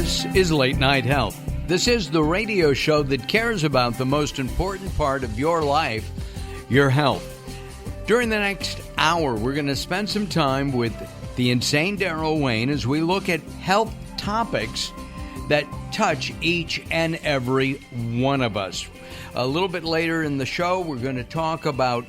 This is Late Night Health. This is the radio show that cares about the most important part of your life, your health. During the next hour, we're going to spend some time with the insane Daryl Wayne as we look at health topics that touch each and every one of us. A little bit later in the show, we're going to talk about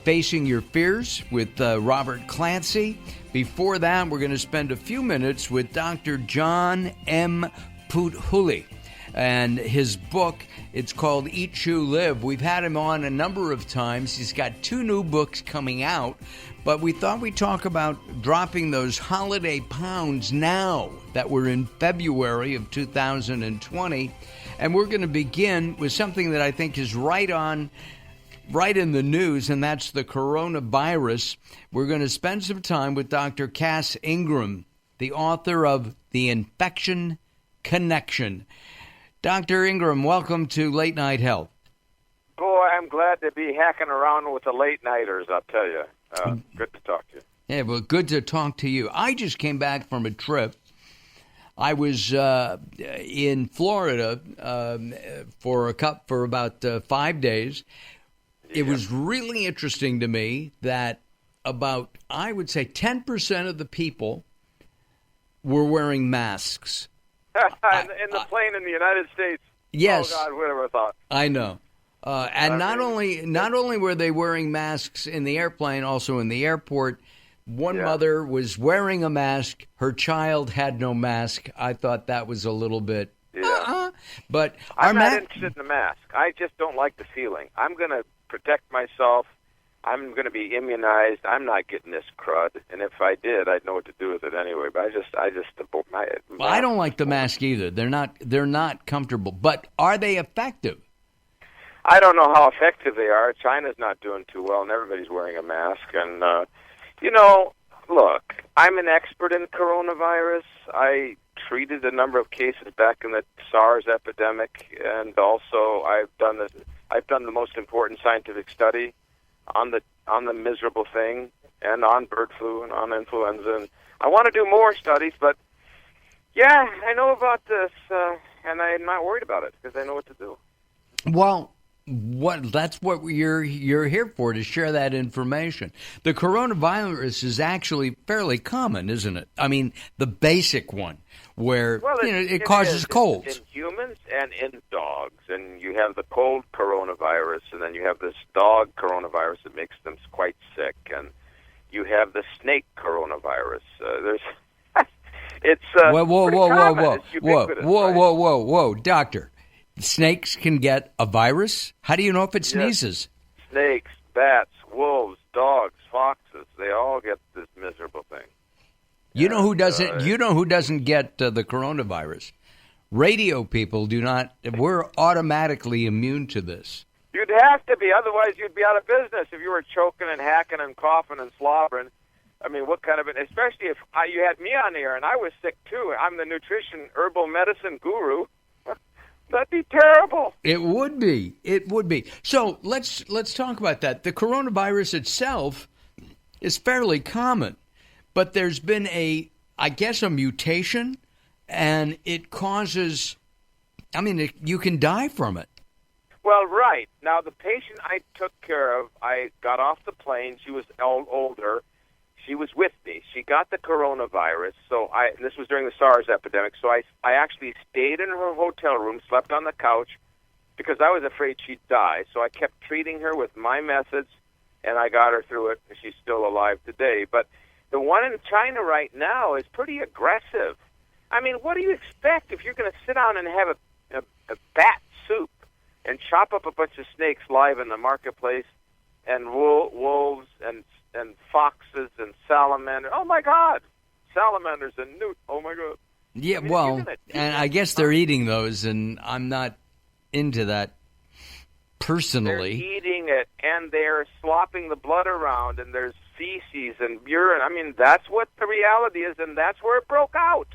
facing your fears with Robert Clancy. Before that, we're going to spend a few minutes with Dr. John M. Puthuli and his book. It's called Eat, Chew, Live. We've had him on a number of times. He's got 2 new books coming out, but we thought we'd talk about dropping those holiday pounds now that we're in February of 2020. And we're going to begin with something that I think is right in the news, and that's the coronavirus. We're going to spend some time with Dr. Cass Ingram, the author of The Infection Connection. Dr. Ingram, welcome to Late Night Health. Boy, I'm glad to be hacking around with the late nighters, I'll tell you. Good to talk to you. Yeah, well, good to talk to you. I just came back from a trip. I was in Florida for about 5 days. It was really interesting to me that about, I would say, 10% of the people were wearing masks. In the plane in the United States. Yes. Oh, God, who would have thought? I know. And not only were they wearing masks in the airplane, also in the airport. One mother was wearing a mask. Her child had no mask. I thought that was a little bit... But I'm not interested in the mask. I just don't like the feeling. I'm going to protect myself. I'm going to be immunized. I'm not getting this crud. And if I did, I'd know what to do with it anyway. But I don't like the mask either. They're not comfortable. But are they effective? I don't know how effective they are. China's not doing too well, and everybody's wearing a mask. And look, I'm an expert in coronavirus. I treated a number of cases back in the SARS epidemic, and also I've done the most important scientific study on the miserable thing, and on bird flu and on influenza. And I want to do more studies, but yeah, I know about this, and I'm not worried about it because I know what to do. Well, that's what you're here for, to share that information. The coronavirus is actually fairly common, isn't it? I mean, the basic one, where it causes colds. In humans and in dogs. And you have the cold coronavirus, and then you have this dog coronavirus that makes them quite sick. And you have the snake coronavirus. It's whoa, doctor. Snakes can get a virus? How do you know if it sneezes? Snakes, bats, wolves, dogs, foxes, they all get this miserable thing. You know who doesn't get the coronavirus? Radio people do not. We're automatically immune to this. You'd have to be, otherwise you'd be out of business if you were choking and hacking and coughing and slobbering. I mean, what kind of especially if you had me on the air and I was sick too. I'm the nutrition herbal medicine guru. That'd be terrible. It would be. It would be. So let's talk about that. The coronavirus itself is fairly common, but there's been a mutation, and it causes, you can die from it. Well, right. Now, the patient I took care of, I got off the plane. She was older. She was with me. She got the coronavirus. This was during the SARS epidemic. So I actually stayed in her hotel room, slept on the couch, because I was afraid she'd die. So I kept treating her with my methods, and I got her through it. And she's still alive today. But the one in China right now is pretty aggressive. I mean, what do you expect if you're going to sit down and have a bat soup and chop up a bunch of snakes live in the marketplace, and wolves and foxes and salamanders? Oh, my God. Salamanders and newt. Oh, my God. Yeah, and I guess they're eating those, and I'm not into that personally. They're eating it, and they're slopping the blood around, and there's feces and urine. I mean, that's what the reality is, and that's where it broke out.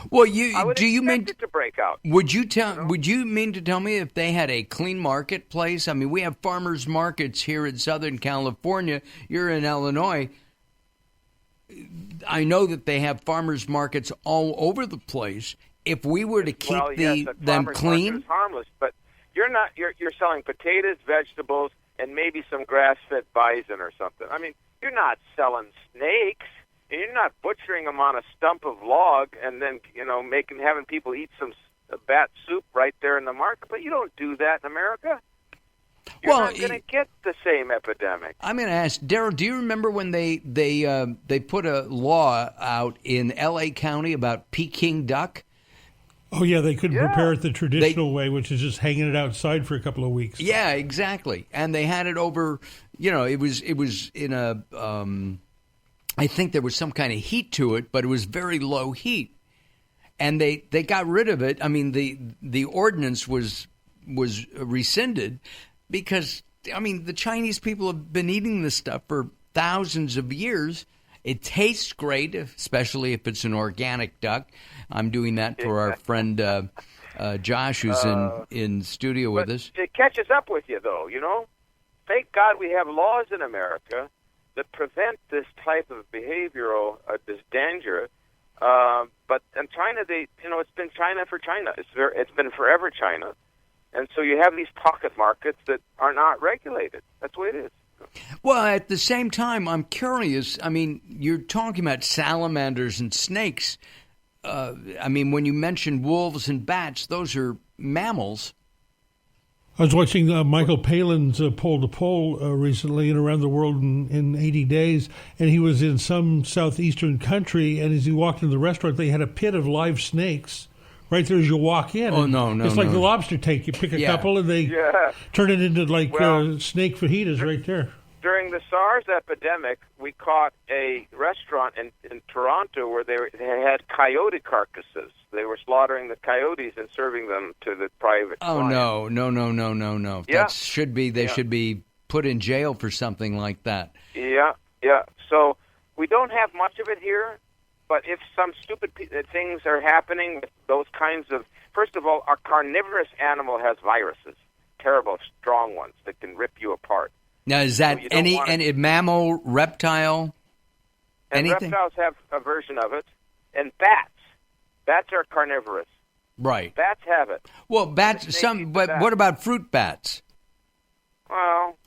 Well, do you mean it to break out? Would you mean to tell me if they had a clean marketplace? I mean, we have farmers markets here in Southern California. You're in Illinois. I know that they have farmers markets all over the place. if we were to keep them farmer's clean, market is harmless, but you're not. You're selling potatoes, vegetables, and maybe some grass-fed bison or something. I mean, you're not selling snakes, and you're not butchering them on a stump of log, and then having people eat some bat soup right there in the market. But you don't do that in America. You're not going to get the same epidemic. I'm going to ask Daryl. Do you remember when they put a law out in L.A. County about Peking duck? Oh yeah, they couldn't prepare it the traditional way, which is just hanging it outside for a couple of weeks. Yeah, exactly. And they had it over. It was in a. I think there was some kind of heat to it, but it was very low heat, and they got rid of it. I mean, the ordinance was rescinded. Because, I mean, the Chinese people have been eating this stuff for thousands of years. It tastes great, especially if it's an organic duck. I'm doing that for our friend Josh, who's in studio with us. It catches up with you, though, Thank God we have laws in America that prevent this type of behavioral this danger. But in China, it's been China for China. It's been forever China. And so you have these pocket markets that are not regulated. That's the way it is. Well, at the same time, I'm curious. I mean, you're talking about salamanders and snakes. I mean, when you mention wolves and bats, those are mammals. I was watching Michael Palin's Pole to Pole recently and around the world in 80 days, and he was in some southeastern country, and as he walked into the restaurant, they had a pit of live snakes right there as you walk in. Oh, no. It's like the lobster tank. You pick a couple and they turn it into snake fajitas right there. During the SARS epidemic, we caught a restaurant in Toronto where they had coyote carcasses. They were slaughtering the coyotes and serving them to the private client. No. Yeah. They should be put in jail for something like that. Yeah. So we don't have much of it here. But if some stupid things are happening with those kinds of... First of all, our carnivorous animal has viruses, terrible, strong ones that can rip you apart. Now, is that any mammal, reptile, and anything? Reptiles have a version of it. And bats. Bats are carnivorous. Right. Bats have it. Well, but what about fruit bats? Well,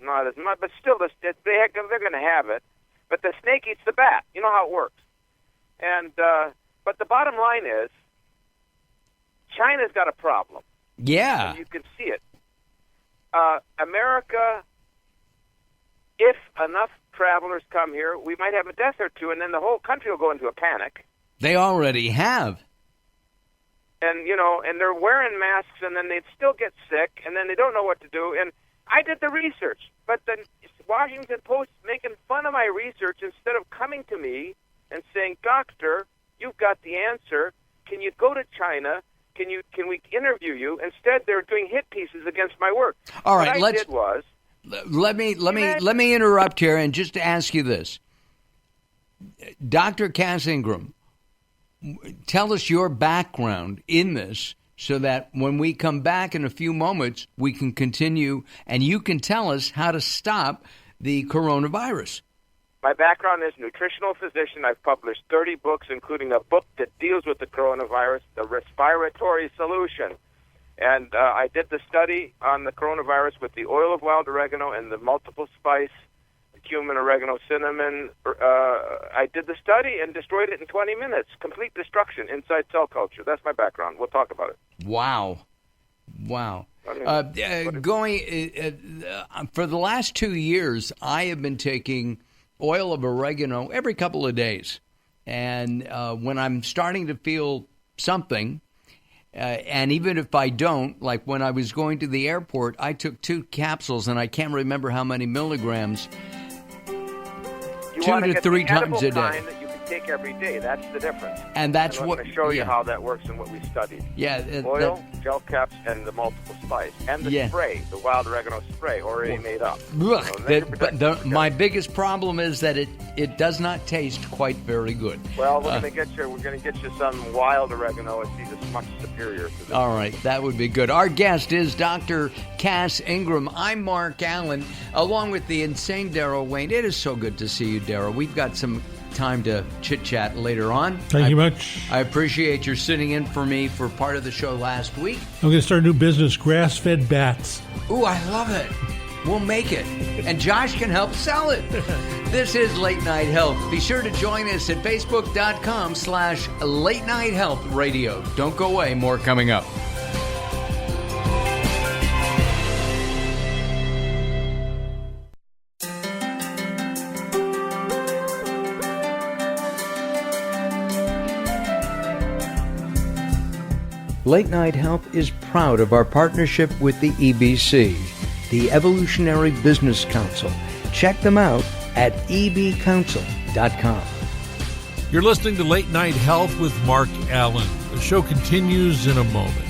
not as much, but still, they're going to have it. But the snake eats the bat. You know how it works. And but the bottom line is, China's got a problem. Yeah. And you can see it. America, if enough travelers come here, we might have a death or two, and then the whole country will go into a panic. They already have. And, and they're wearing masks, and then they'd still get sick, and then they don't know what to do. And I did the research, but the Washington Post making fun of my research instead of coming to me and saying, "Doctor, you've got the answer. Can you go to China? Can we interview you?" Instead, they're doing hit pieces against my work. All right, let me interrupt here and just ask you this, Dr. Cass Ingram. Tell us your background in this, so that when we come back in a few moments, we can continue, and you can tell us how to stop the coronavirus. My background is nutritional physician. I've published 30 books, including a book that deals with the coronavirus, the Respiratory Solution. And I did the study on the coronavirus with the oil of wild oregano and the multiple spice, cumin, oregano, cinnamon. I did the study and destroyed it in 20 minutes. Complete destruction inside cell culture. That's my background. We'll talk about it. Wow. For the last 2 years, I have been taking oil of oregano every couple of days. And when I'm starting to feel something, and even if I don't, like when I was going to the airport, I took 2 capsules, and I can't remember how many milligrams, you 2 to 3 times a day. That you can take every day. That's the difference. And that's I'm what... going to show you how that works and what we studied. Yeah. Oil, gel caps, and the multiple spice. And the spray, the wild oregano spray, already made up. My biggest problem is that it does not taste quite very good. Well, we're going to get you some wild oregano. It's much superior to this. All right, that would be good. Our guest is Dr. Cass Ingram. I'm Mark Alyn, along with the insane Daryl Wayne. It is so good to see you, Daryl. We've got some time to chit-chat later on. Thank you much. I appreciate your sitting in for me for part of the show last week. I'm going to start a new business, grass-fed bats. Ooh, I love it. We'll make it. And Josh can help sell it. This is Late Night Health. Be sure to join us at facebook.com/Late Night Health Radio. Don't go away. More coming up. Late Night Health is proud of our partnership with the EBC, the Evolutionary Business Council. Check them out at ebcouncil.com. You're listening to Late Night Health with Mark Alyn. The show continues in a moment.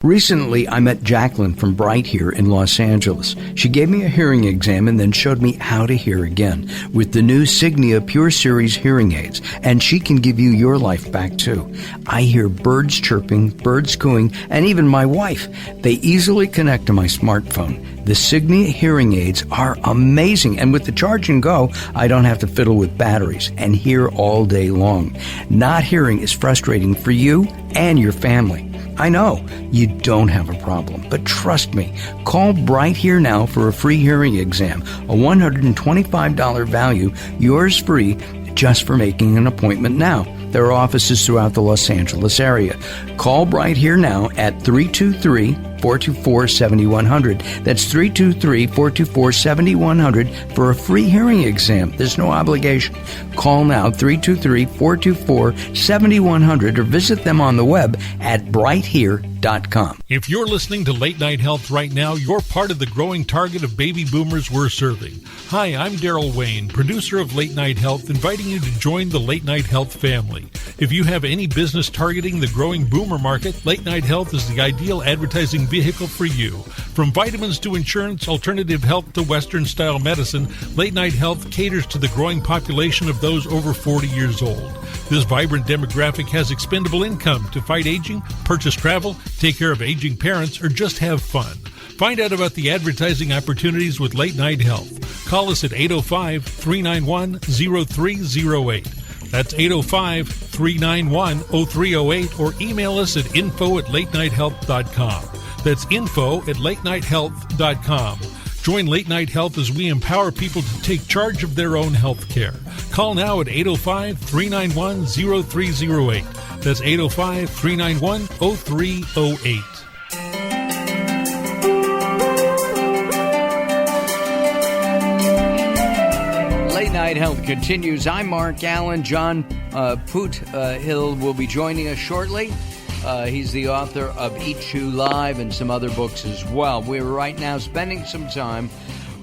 Recently, I met Jacqueline from Bright here in Los Angeles. She gave me a hearing exam and then showed me how to hear again with the new Signia Pure Series hearing aids, and she can give you your life back too. I hear birds chirping, birds cooing, and even my wife. They easily connect to my smartphone. The Signia hearing aids are amazing, and with the charge and go, I don't have to fiddle with batteries and hear all day long. Not hearing is frustrating for you and your family. I know you don't have a problem, but trust me, call Bright Here now for a free hearing exam, a $125 value, yours free, just for making an appointment now. There are offices throughout the Los Angeles area. Call Bright Here now at 323-424-7100. That's 323-424-7100 for a free hearing exam. There's no obligation. Call now, 323-424-7100, or visit them on the web at brighthere.com. If you're listening to Late Night Health right now, you're part of the growing target of baby boomers we're serving. Hi, I'm Daryl Wayne, producer of Late Night Health, inviting you to join the Late Night Health family. If you have any business targeting the growing boomer market, Late Night Health is the ideal advertising vehicle for you. From vitamins to insurance, alternative health to Western-style medicine, Late Night Health caters to the growing population of those over 40 years old. This vibrant demographic has expendable income to fight aging, purchase travel, take care of aging parents, or just have fun. Find out about the advertising opportunities with Late Night Health. Call us at 805-391-0308. That's 805-391-0308, or email us at info@latenighthealth.com. That's info@latenighthealth.com. Join Late Night Health as we empower people to take charge of their own health care. Call now at 805-391-0308. That's 805-391-0308. Late Night Health continues. I'm Mark Alyn. John Hill will be joining us shortly. He's the author of Eat Chew Live and some other books as well. We're right now spending some time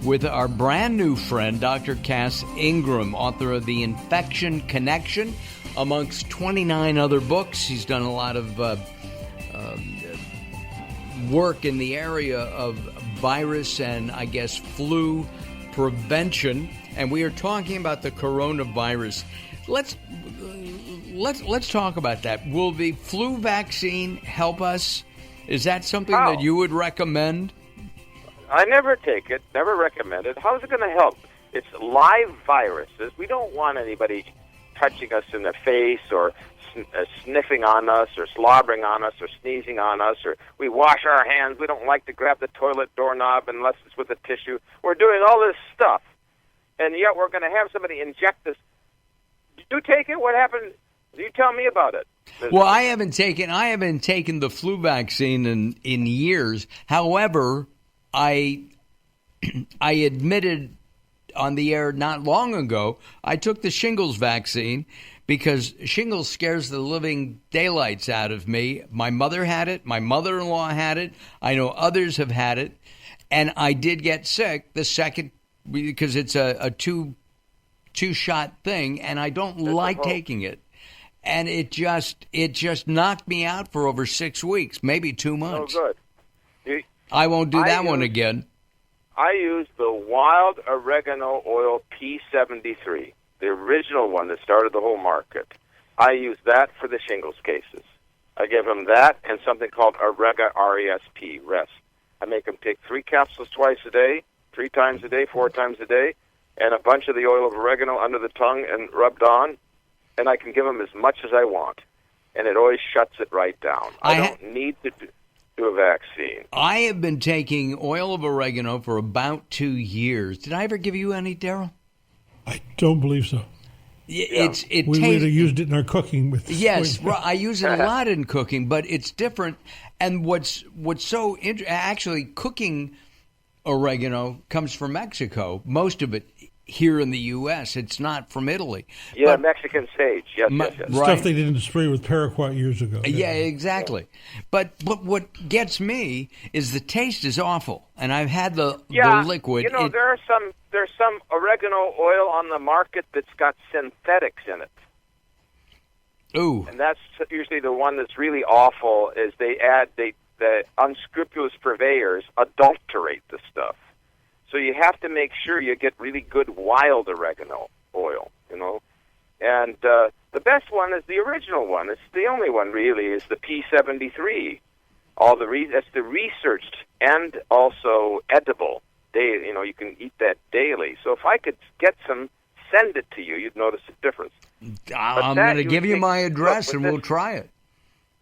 with our brand new friend, Dr. Cass Ingram, author of The Infection Connection, amongst 29 other books. He's done a lot of work in the area of virus and, I guess, flu prevention. And we are talking about the coronavirus. Let's talk about that. Will the flu vaccine help us? Is that something that you would recommend? I never take it, never recommend it. How is it going to help? It's live viruses. We don't want anybody touching us in the face or sniffing on us or slobbering on us or sneezing on us, or we wash our hands. We don't like to grab the toilet doorknob unless it's with a tissue. We're doing all this stuff, and yet we're going to have somebody inject us. Did you take it? What happened? You tell me about it. Well, I haven't taken the flu vaccine in years. However, I admitted on the air not long ago I took the shingles vaccine because shingles scares the living daylights out of me. My mother had it. My mother-in-law had it. I know others have had it. And I did get sick the second because it's a two-shot thing, and I don't like taking it. And it just knocked me out for over 6 weeks, maybe 2 months. Oh, good. I won't do that one again. I used the wild oregano oil P73, the original one that started the whole market. I used that for the shingles cases. I gave them that and something called Orega RESP, rest. I make them take 3 capsules twice a day, 3 times a day, 4 times a day, and a bunch of the oil of oregano under the tongue and rubbed on, and I can give them as much as I want, and it always shuts it right down. I don't need to do a vaccine. I have been taking oil of oregano for about 2 years. Did I ever give you any, Daryl? I don't believe so. We would have used it in our cooking. Yes, I use it a lot in cooking, but it's different. And what's so actually, cooking oregano comes from Mexico. Most of it here in the U.S. It's not from Italy. Yeah, but Mexican sage. Yes. Right. Stuff they didn't spray with paraquat years ago. Yeah, exactly. But what gets me is the taste is awful, and I've had the liquid. You know, there's some oregano oil on the market that's got synthetics in it. Ooh. And that's usually the one that's really awful. Is the unscrupulous purveyors adulterate the stuff. So you have to make sure you get really good wild oregano oil, you know. And the best one is the original one. It's the only one, really, is the P73. That's the researched and also edible. You know, you can eat that daily. So if I could get some, send it to you, you'd notice a difference. I'm going to give you my address, and we'll try it.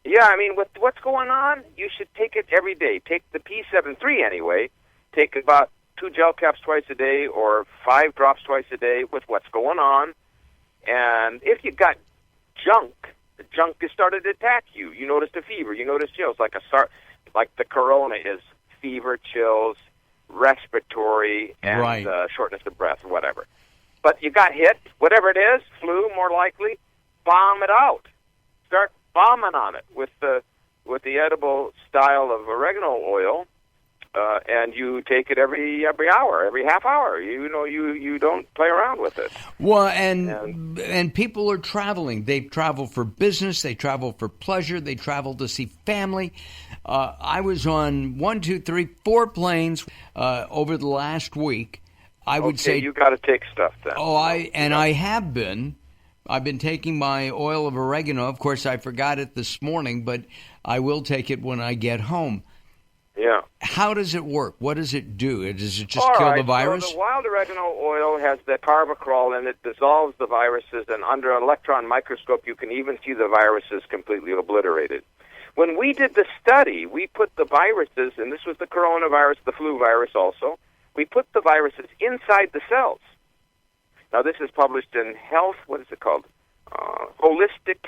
Yeah, I mean, with what's going on, you should take it every day. Take the P73 anyway. Take about 2 gel caps twice a day or 5 drops twice a day with what's going on. And if you got junk, the junk has started to attack you. You notice the fever. You notice chills, like the corona is fever, chills, respiratory, and shortness of breath, or whatever. But you got hit, whatever it is, flu more likely, bomb it out. Start bombing on it with the edible style of oregano oil. And you take it every hour, every half hour. You don't play around with it. Well, and people are traveling. They travel for business. They travel for pleasure. They travel to see family. I was on 4 planes over the last week. I would say you got to take stuff then. I have been. I've been taking my oil of oregano. Of course, I forgot it this morning, but I will take it when I get home. Yeah. How does it work? What does it do? Does it just kill the virus? So the wild oregano oil has the carbacrol, and it dissolves the viruses, and under an electron microscope you can even see the viruses completely obliterated. When we did the study, we put the viruses, and this was the coronavirus, the flu virus also, we put the viruses inside the cells. Now this is published in Health, what is it called? Holistic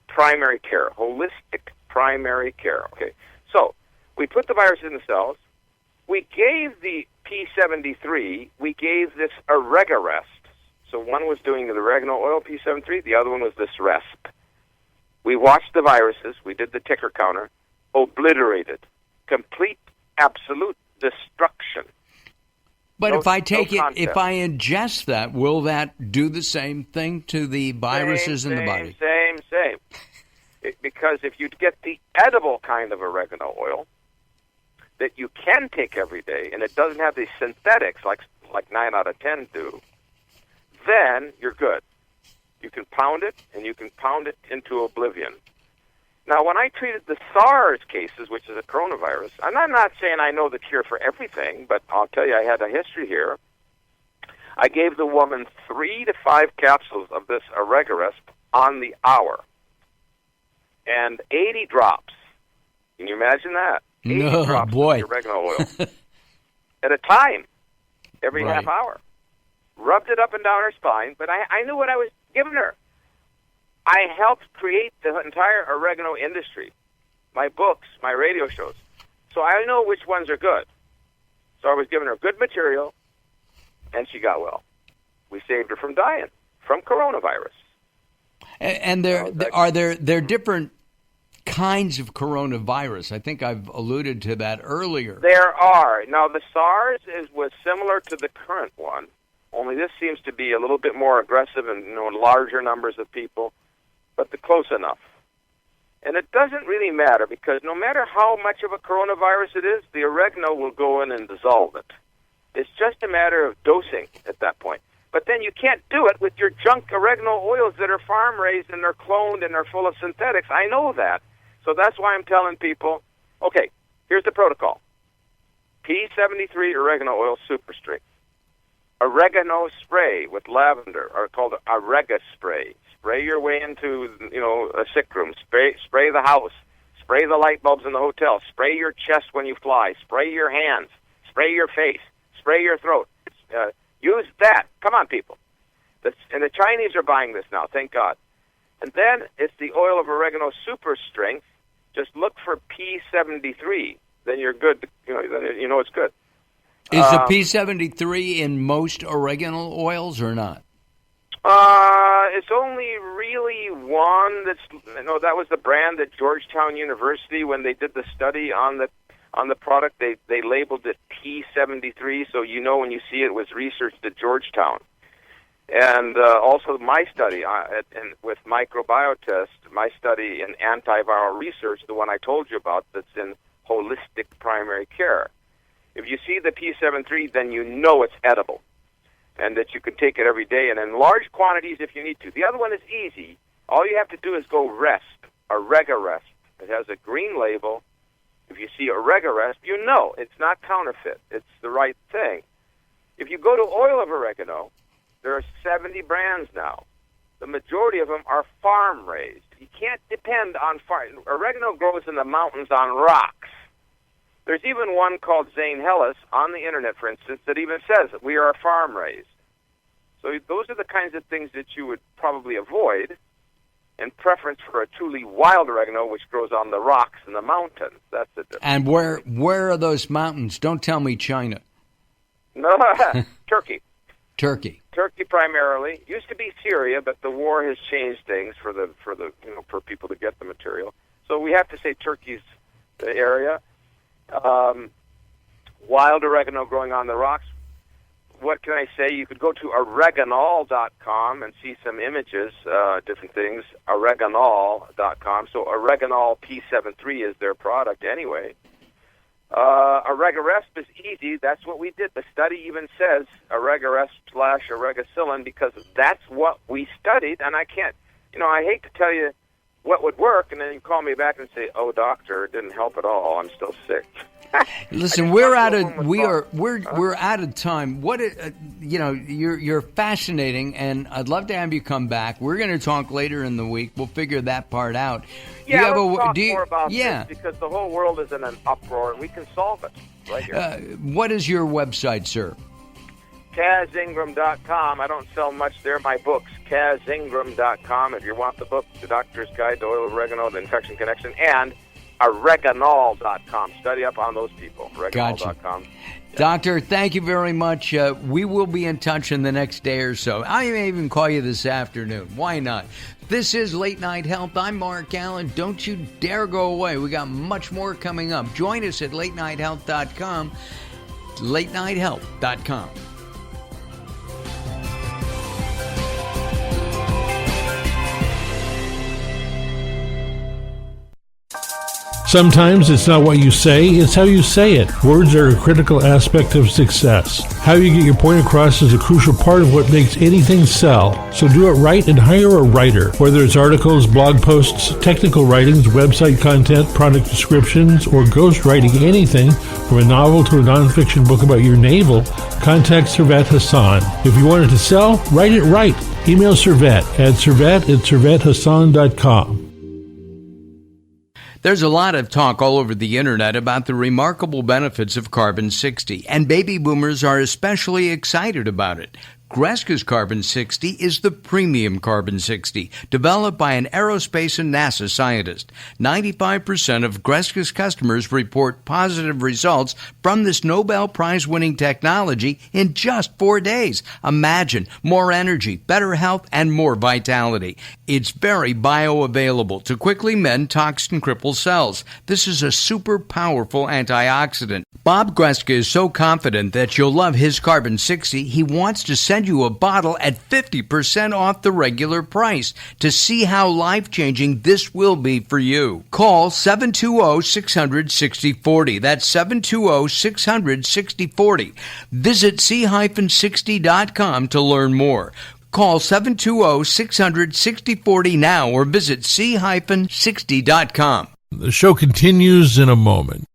Primary Care. Holistic Primary Care, okay. So, we put the virus in the cells. We gave the P73, we gave this Oregarest. So one was doing the oregano oil P73, the other one was this RESP. We watched the viruses, we did the ticker counter, obliterated. Complete, absolute destruction. But if I take it, if I ingest that, will that do the same thing to the viruses in the body? Same. Because if you get the edible kind of oregano oil that you can take every day, and it doesn't have these synthetics like 9 out of 10 do, then you're good. You can pound it, and you can pound it into oblivion. Now, when I treated the SARS cases, which is a coronavirus, and I'm not saying I know the cure for everything, but I'll tell you I had a history here. I gave the woman 3 to 5 capsules of this Oregarest on the hour. And 80 drops. Can you imagine that? 80 drops of oregano oil at a time, every half hour. Rubbed it up and down her spine, but I knew what I was giving her. I helped create the entire oregano industry, my books, my radio shows. So I know which ones are good. So I was giving her good material, and she got well. We saved her from dying from coronavirus. And are there different kinds of coronavirus? I think I've alluded to that earlier. There are. Now, the SARS was similar to the current one, only this seems to be a little bit more aggressive and larger numbers of people, but close enough. And it doesn't really matter, because no matter how much of a coronavirus it is, the oregano will go in and dissolve it. It's just a matter of dosing at that point. But then you can't do it with your junk oregano oils that are farm-raised and they're cloned and they're full of synthetics. I know that. So that's why I'm telling people, okay, Here's the protocol. P73 oregano oil super strength. Oregano spray with lavender, or called Orega spray. Spray your way into, a sick room. Spray the house. Spray the light bulbs in the hotel. Spray your chest when you fly. Spray your hands. Spray your face. Spray your throat. Use that. Come on, people. And the Chinese are buying this now, thank God. And then it's the oil of oregano super strength. Just look for P73. Then you're good. You know it's good. Is the P73 in most oregano oils or not? It's only really one that was the brand at Georgetown University when they did the study on the product. They labeled it P73, so when you see it was researched at Georgetown. And also my study with microbiotest, my study in antiviral research, the one I told you about that's in holistic primary care. If you see the P73, then you know it's edible and that you can take it every day and in large quantities if you need to. The other one is easy. All you have to do is go Rest, Orega Rest. It has a green label. If you see Orega Rest, you know it's not counterfeit. It's the right thing. If you go to oil of oregano, there are 70 brands now. The majority of them are farm-raised. You can't depend on farm. Oregano grows in the mountains on rocks. There's even one called Zane Hellis on the internet, for instance, that even says that we are farm-raised. So those are the kinds of things that you would probably avoid in preference for a truly wild oregano, which grows on the rocks in the mountains. That's the difference. And where are those mountains? Don't tell me China. No, Turkey. Turkey primarily. Used to be Syria, but the war has changed things for people to get the material. So we have to say Turkey's the area. Wild oregano growing on the rocks. What can I say? You could go to oreganol.com and see some images, different things. Oreganol.com. So Oreganol P73 is their product anyway. Orega Rest is easy. That's what we did. The study even says Orega Rest / Oregacillin because that's what we studied. And I can't, I hate to tell you what would work, and then you call me back and say, "Oh, doctor, it didn't help at all. I'm still sick." Listen, we're out of time. What you're fascinating, and I'd love to have you come back. We're going to talk later in the week. We'll figure that part out. Yeah, let's talk more about this because the whole world is in an uproar, and we can solve it right here. What is your website, sir? CazIngram.com. I don't sell much there. My books, CazIngram.com. If you want the book, The Doctor's Guide to Oil of Oregano, The Infection Connection, and Oreganol.com. Study up on those people. Oreganol.com. Gotcha. Doctor, thank you very much. We will be in touch in the next day or so. I may even call you this afternoon. Why not? This is Late Night Health. I'm Mark Alyn. Don't you dare go away. We got much more coming up. Join us at LateNightHealth.com. LateNightHealth.com. Sometimes it's not what you say, it's how you say it. Words are a critical aspect of success. How you get your point across is a crucial part of what makes anything sell. So do it right and hire a writer. Whether it's articles, blog posts, technical writings, website content, product descriptions, or ghostwriting anything from a novel to a nonfiction book about your navel, contact Servet Hassan. If you want it to sell, write it right. Email Servet at servet@servethassan.com. There's a lot of talk all over the internet about the remarkable benefits of Carbon-60, and baby boomers are especially excited about it. Greska's Carbon-60 is the premium Carbon-60, developed by an aerospace and NASA scientist. 95% of Greska's customers report positive results from this Nobel Prize-winning technology in just 4 days. Imagine more energy, better health, and more vitality. It's very bioavailable to quickly mend toxin-crippled cells. This is a super powerful antioxidant. Bob Greska is so confident that you'll love his Carbon-60, he wants to send you a bottle at 50% off the regular price to see how life-changing this will be for you. Call 720-600-6040. That's 720-600-6040. Visit c-60.com to learn more. Call 720-600-6040 now or visit c-60.com. The show continues in a moment.